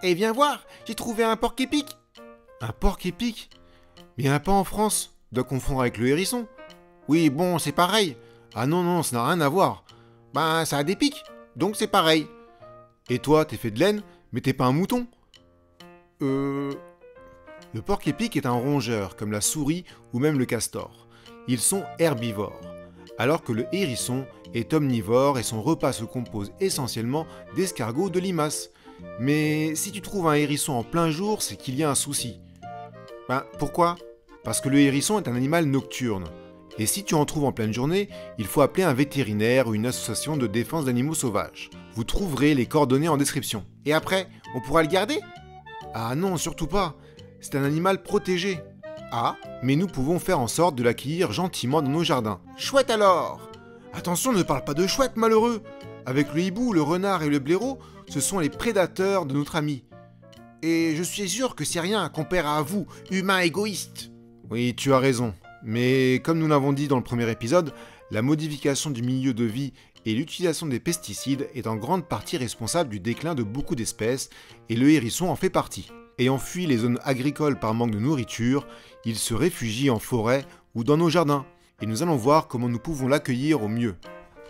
Et viens voir, j'ai trouvé un porc-épic. Un porc-épic? Mais il n'y en a pas en France. Tu dois confondre avec le hérisson. Oui, bon, c'est pareil. Ah non, non, ça n'a rien à voir. Ben, ça a des pics, donc c'est pareil. Et toi, t'es fait de laine, mais t'es pas un mouton? Le porc-épic est un rongeur, comme la souris ou même le castor. Ils sont herbivores, alors que le hérisson est omnivore et son repas se compose essentiellement d'escargots ou de limaces. Mais si tu trouves un hérisson en plein jour, c'est qu'il y a un souci. Ben, pourquoi? Parce que le hérisson est un animal nocturne. Et si tu en trouves en pleine journée, il faut appeler un vétérinaire ou une association de défense d'animaux sauvages. Vous trouverez les coordonnées en description. Et après, on pourra le garder? Ah non, surtout pas. C'est un animal protégé. Ah, mais nous pouvons faire en sorte de l'accueillir gentiment dans nos jardins. Chouette alors! Attention, ne parle pas de chouette, malheureux! Avec le hibou, le renard et le blaireau, ce sont les prédateurs de notre ami. Et je suis sûr que c'est rien comparé à vous, humains égoïstes. Oui, tu as raison. Mais comme nous l'avons dit dans le premier épisode, la modification du milieu de vie et l'utilisation des pesticides est en grande partie responsable du déclin de beaucoup d'espèces, et le hérisson en fait partie. Ayant fui les zones agricoles par manque de nourriture, il se réfugie en forêt ou dans nos jardins, et nous allons voir comment nous pouvons l'accueillir au mieux.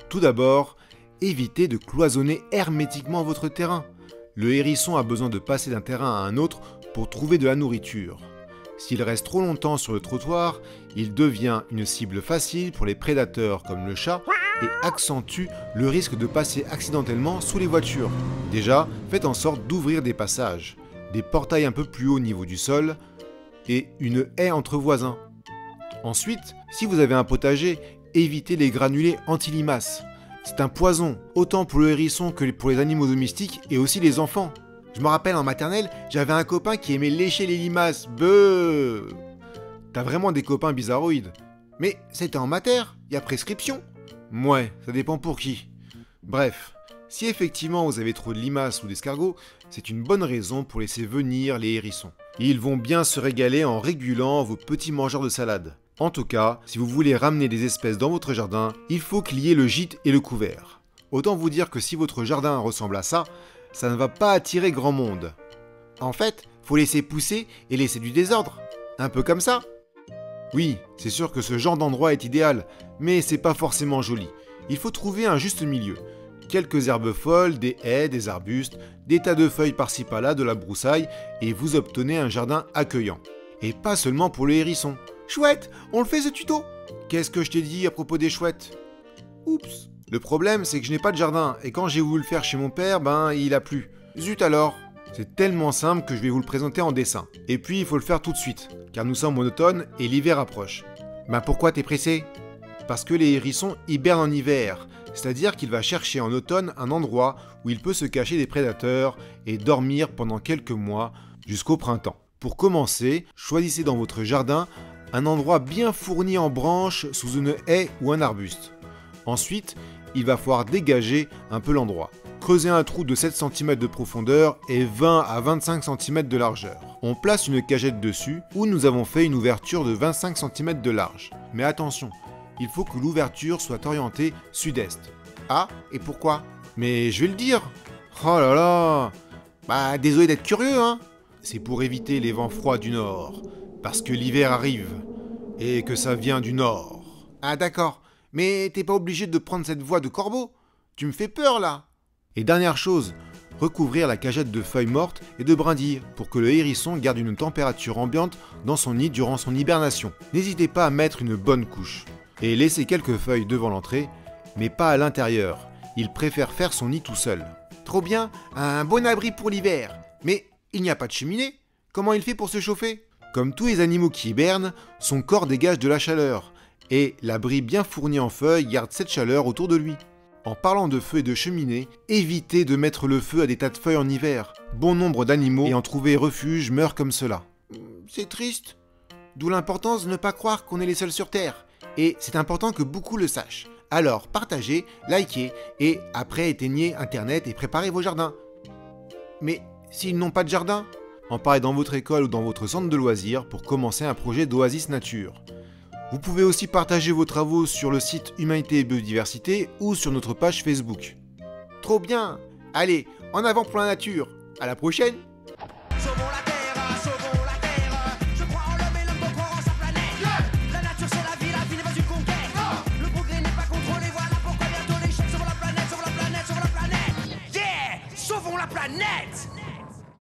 Tout d'abord, évitez de cloisonner hermétiquement votre terrain. Le hérisson a besoin de passer d'un terrain à un autre pour trouver de la nourriture. S'il reste trop longtemps sur le trottoir, il devient une cible facile pour les prédateurs comme le chat et accentue le risque de passer accidentellement sous les voitures. Déjà, faites en sorte d'ouvrir des passages, des portails un peu plus haut au niveau du sol et une haie entre voisins. Ensuite, si vous avez un potager, évitez les granulés anti-limaces. C'est un poison, autant pour le hérisson que pour les animaux domestiques et aussi les enfants. Je me rappelle en maternelle, j'avais un copain qui aimait lécher les limaces. Beuh! T'as vraiment des copains bizarroïdes. Mais c'était en mater, y a prescription. Ouais, ça dépend pour qui. Bref, si effectivement vous avez trop de limaces ou d'escargots, c'est une bonne raison pour laisser venir les hérissons. Ils vont bien se régaler en régulant vos petits mangeurs de salade. En tout cas, si vous voulez ramener des espèces dans votre jardin, il faut qu'il y ait le gîte et le couvert. Autant vous dire que si votre jardin ressemble à ça ne va pas attirer grand monde. En fait, faut laisser pousser et laisser du désordre. Un peu comme ça. Oui, c'est sûr que ce genre d'endroit est idéal, mais c'est pas forcément joli. Il faut trouver un juste milieu. Quelques herbes folles, des haies, des arbustes, des tas de feuilles par-ci par-là, de la broussaille, et vous obtenez un jardin accueillant. Et pas seulement pour les hérissons. Chouette, on le fait ce tuto? Qu'est-ce que je t'ai dit à propos des chouettes? Oups. Le problème, c'est que je n'ai pas de jardin, et quand j'ai voulu le faire chez mon père, il a plu. Zut alors! C'est tellement simple que je vais vous le présenter en dessin. Et puis, il faut le faire tout de suite, car nous sommes en automne et l'hiver approche. Pourquoi t'es pressé? Parce que les hérissons hibernent en hiver, c'est-à-dire qu'il va chercher en automne un endroit où il peut se cacher des prédateurs et dormir pendant quelques mois jusqu'au printemps. Pour commencer, choisissez dans votre jardin un endroit bien fourni en branches sous une haie ou un arbuste. Ensuite, il va falloir dégager un peu l'endroit. Creusez un trou de 7 cm de profondeur et 20 à 25 cm de largeur. On place une cagette dessus où nous avons fait une ouverture de 25 cm de large. Mais attention, il faut que l'ouverture soit orientée sud-est. Ah, et pourquoi? Mais je vais le dire. Oh là là. Désolé d'être curieux, hein. C'est pour éviter les vents froids du nord. Parce que l'hiver arrive. Et que ça vient du nord. Ah d'accord. Mais t'es pas obligé de prendre cette voie de corbeau. Tu me fais peur là. Et dernière chose, recouvrir la cagette de feuilles mortes et de brindilles pour que le hérisson garde une température ambiante dans son nid durant son hibernation. N'hésitez pas à mettre une bonne couche. Et laissez quelques feuilles devant l'entrée, mais pas à l'intérieur. Il préfère faire son nid tout seul. Trop bien, un bon abri pour l'hiver. Mais il n'y a pas de cheminée. Comment il fait pour se chauffer? Comme tous les animaux qui hibernent, son corps dégage de la chaleur. Et l'abri bien fourni en feuilles garde cette chaleur autour de lui. En parlant de feu et de cheminée, évitez de mettre le feu à des tas de feuilles en hiver. Bon nombre d'animaux ayant trouvé refuge meurent comme cela. C'est triste. D'où l'importance de ne pas croire qu'on est les seuls sur Terre. Et c'est important que beaucoup le sachent. Alors partagez, likez et après éteignez Internet et préparez vos jardins. Mais s'ils n'ont pas de jardin, en parlez dans votre école ou dans votre centre de loisirs pour commencer un projet d'Oasis Nature. Vous pouvez aussi partager vos travaux sur le site Humanité et Biodiversité ou sur notre page Facebook. Trop bien! Allez, en avant pour la nature! À la prochaine! la planète.